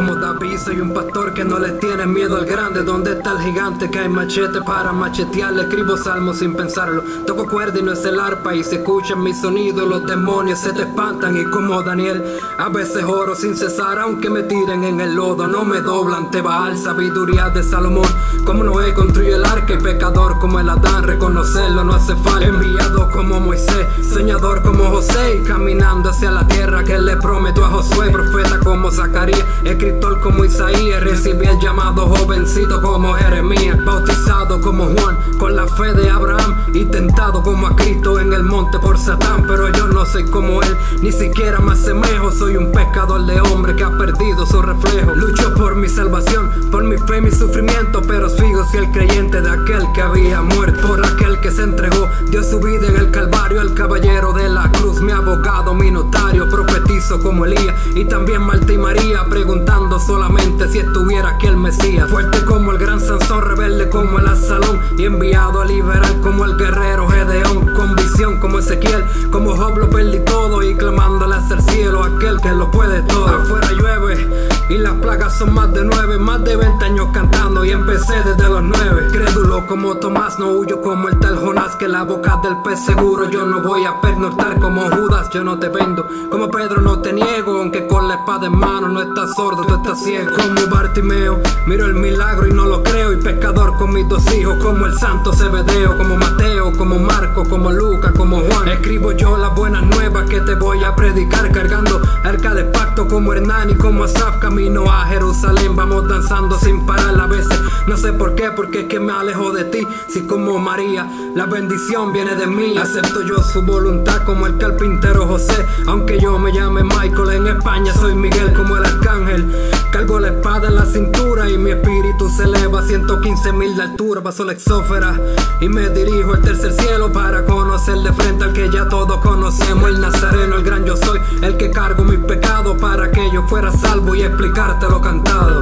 como David, soy un pastor que no le tiene miedo al grande. ¿Dónde está el gigante que hay machete para machetearle? Escribo salmos sin pensarlo, toco cuerda y no es el arpa, y se escuchan mis sonidos, los demonios se te espantan. Y como Daniel, a veces oro sin cesar, aunque me tiren en el lodo, no me doblan. Te Baal, sabiduría de Salomón, como Noé construyó el arca, y pecador como el Adán, reconocerlo no hace falta. Enviado como Moisés, soñador como José, y caminando hacia la tierra que le prometió a Josué. Profeta como Zacarías, escritor como Isaías, recibí el llamado jovencito como Jeremías. Bautizado como Juan, con la fe de Abraham, y tentado como a Cristo en el monte por Satán. Pero yo no soy como él, ni siquiera me asemejo, soy un pescador de hombre que ha perdido su reflejo. Lucho por mi salvación, por mi fe y mi sufrimiento, pero sigo fiel creyente de aquel que había muerto, por aquel que se entregó, dio su vida en el Calvario, el caballero de la cruz, mi abogado, mi notario. Profetizo como Elías y también Marta y María, preguntando solamente si estuviera aquí el Mesías. Fuerte como el gran Sansón, rebelde como el Absalón, y enviado a liberar como el guerrero Gedeón. Con visión como Ezequiel, como Job lo perdí todo, y clamándole hacia el cielo aquel que lo puede todo. Afuera llueve y las plagas son más de 9, más de 20 años cantando y empecé desde los 9. Crédulo como Tomás, no huyo como el tal Jonás, que la boca del pez seguro. Yo no voy a pernoctar como Judas, yo no te vendo como Pedro, no te niego, aunque con la espada en mano no estás sordo, tú estás ciego. Como Bartimeo, miro el milagro y no lo creo, y pescador con mis 2 hijos como el santo Zebedeo, como Mateo, como Marco, como Lucas, como Juan. Escribo yo las buenas nuevas que te voy a predicar, cargando arca de pacto como Hernán y como Asaf. Camino a Jerusalén, vamos danzando sin parar a veces, no sé por qué, porque es que me alejo de ti. Si como María, la bendición viene de mí, acepto yo su voluntad como el carpintero José. Aunque yo me llame Michael, en España soy Miguel como el arcángel. Cargo la espada en la cintura y mi espíritu se eleva a 115.000 de altura. Paso la exófera y me dirijo al tercer cielo para conocer de frente al que ya todos conocemos, el Nazareno, el gran yo soy, el que cargo mis pecados para que yo fuera salvo y explicarte lo cantado.